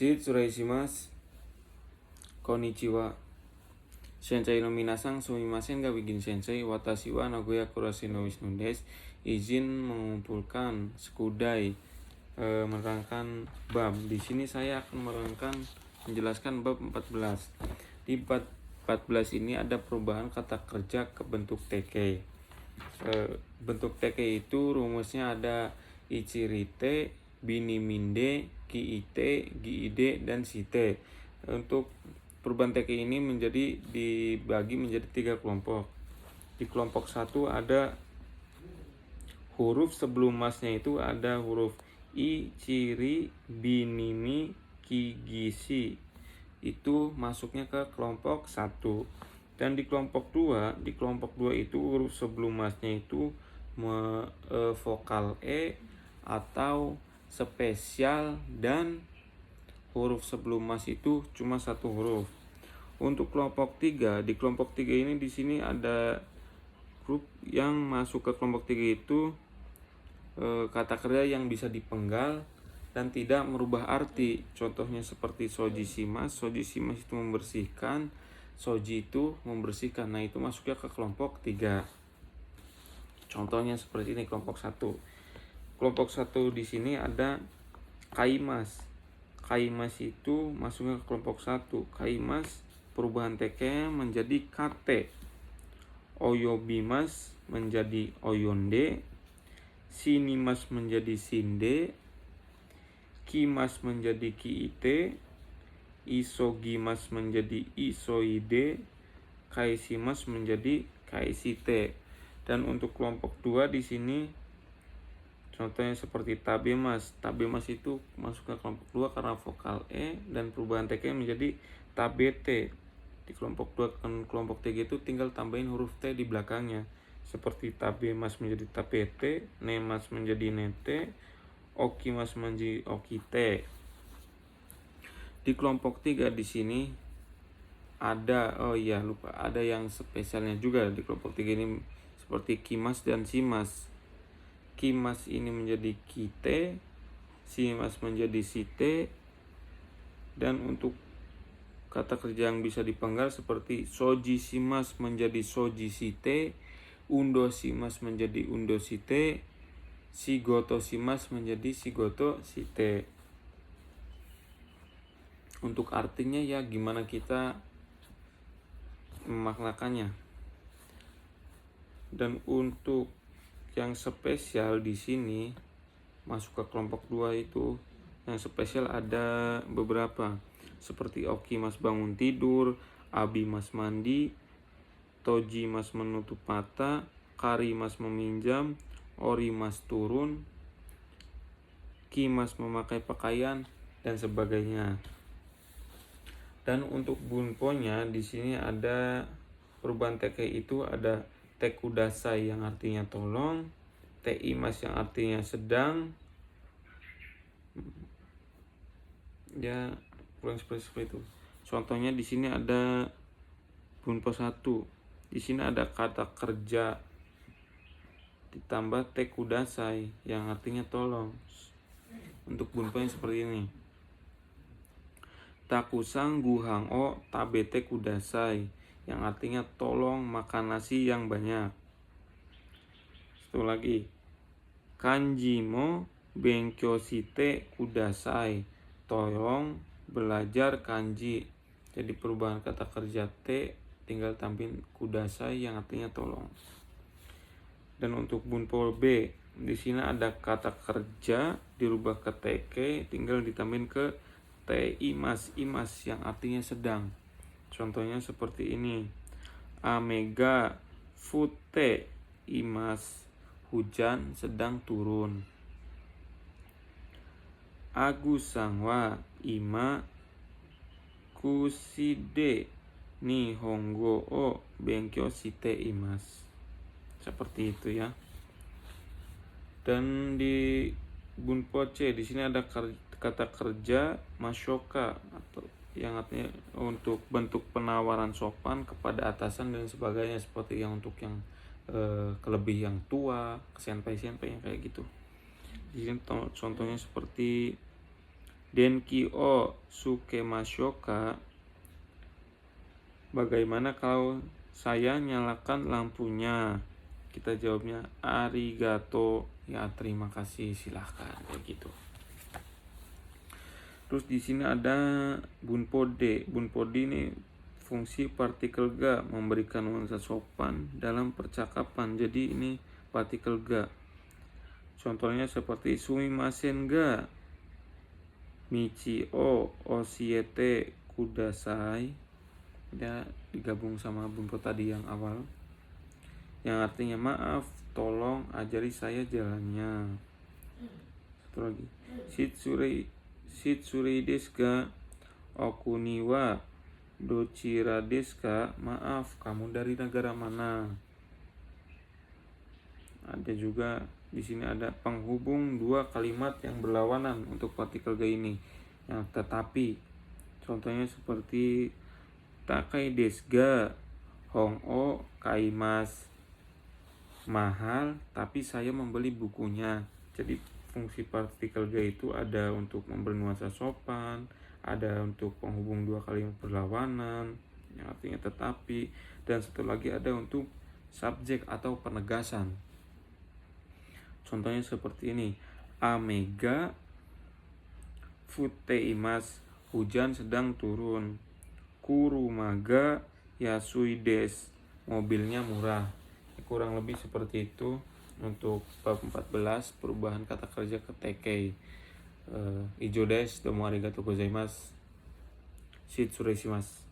Suraisimas, konnichiwa. Sensei no minasan, sumimasen ga bikin sensei, watashi wa Nagoya Kurase no Wisnu desu. Izin mengumpulkan sekudai menerangkan bab. Di sini saya akan menjelaskan bab 14. Di bab 14 ini ada perubahan kata kerja ke bentuk teke. Bentuk teke itu rumusnya ada ichirite, biniminde, kiite, giide, dan site. Untuk perubahan teke ini dibagi menjadi 3 kelompok. Di kelompok 1 ada huruf sebelum masnya itu ada huruf i, ciri, binimi, kigisi. Itu masuknya ke kelompok 1. Dan di kelompok 2 itu huruf sebelum masnya itu vokal e atau spesial, dan huruf sebelum mas itu cuma 1 huruf. Untuk kelompok 3, di kelompok 3 ini di sini ada grup yang masuk ke kelompok 3 itu kata kerja yang bisa dipenggal dan tidak merubah arti. Contohnya seperti soji shimas itu membersihkan, soji itu membersihkan. Nah, itu masuknya ke kelompok 3. Contohnya seperti ini kelompok 1. Kelompok 1 di sini ada kaimas. Kaimas itu masuknya ke kelompok 1. Kaimas perubahan teke menjadi kate. Oyobimas menjadi oyonde. Shinimas menjadi shinde. Kimas menjadi kiite. Isogimas menjadi isoide. Kaisimas menjadi kaisite. Dan untuk kelompok 2 di sini contohnya seperti tabemas. Tabemas itu masuk ke kelompok 2 karena vokal e, dan perubahan teke menjadi tabete. Di kelompok 2 dan kelompok 3 itu tinggal tambahin huruf t di belakangnya. Seperti tabemas menjadi tapete, nemas menjadi nete, okimas menjadi okite. Di kelompok 3 di sini ada ada yang spesialnya juga di kelompok 3 ini, seperti kimas dan simas. Kimas ini menjadi kite, simas menjadi site. Dan untuk kata kerja yang bisa dipenggal seperti soji shimas menjadi soji site, undo shimas menjadi undo site, shigoto shimas menjadi shigoto site. Untuk artinya ya gimana kita memaknakannya. Dan untuk yang spesial di sini masuk ke kelompok 2 itu, yang spesial ada beberapa, seperti oki mas bangun tidur, abi mas mandi, toji mas menutup mata, kari mas meminjam, ori mas turun, ki mas memakai pakaian, dan sebagainya. Dan untuk bunponya di sini ada perubahan teke itu ada tekudasai yang artinya tolong, teimas yang artinya sedang, ya kurang seperti itu. Contohnya di sini ada bunpo 1. Di sini ada kata kerja ditambah tekudasai yang artinya tolong. Untuk bunpo yang seperti ini. Takusang guhang o tabete kudasai yang artinya tolong makan nasi yang banyak. Satu lagi. Kanji mo benkyou shite kudasai. Tolong belajar kanji. Jadi perubahan kata kerja te tinggal tambahin kudasai yang artinya tolong. Dan untuk bunpo B, di sini ada kata kerja dirubah ke teke, tinggal ditambahin ke teimas, imas yang artinya sedang. Contohnya seperti ini. Amega fute imas, hujan sedang turun. Agusan wa ima kuside nihongo o benkyou shite imasu. Seperti itu ya. Dan di bunpo C di sini ada kata kerja mashoka, atau yang artinya untuk bentuk penawaran sopan kepada atasan dan sebagainya, seperti yang untuk yang kelebih yang tua, senpai yang kayak gitu. Di sini contohnya seperti Denki o sukemashoka, bagaimana kalau saya nyalakan lampunya? Kita jawabnya arigato, ya terima kasih, silahkan, kayak gitu. Terus di sini ada bunpode. Bunpode ini fungsi partikel ga, memberikan nuansa sopan dalam percakapan. Jadi ini partikel ga. Contohnya seperti sumimasen ga michi o oshiete kudasai. Dia digabung sama bunpo tadi yang awal, yang artinya maaf, tolong ajari saya jalannya. Satu lagi, shitsurei desu ka, okuni wa dochira desu ka, maaf, kamu dari negara mana? Ada juga di sini ada penghubung dua kalimat yang berlawanan untuk partikel ga ini, yang tetapi. Contohnya seperti takai desu ga hong o kaimasu, mahal tapi saya membeli bukunya. Jadi fungsi partikel ga itu ada untuk memberi nuansa sopan, ada untuk penghubung dua kalimat berlawanan yang artinya tetapi, dan satu lagi ada untuk subjek atau penegasan. Contohnya seperti ini, ame ga futeimasu, hujan sedang turun. Kuruma ga yasui desu, mobilnya murah. Kurang lebih seperti itu untuk bab 14, perubahan kata kerja ke tekei. Ijo desu, domo arigatou gozaimasu. Shitsurei shimasu.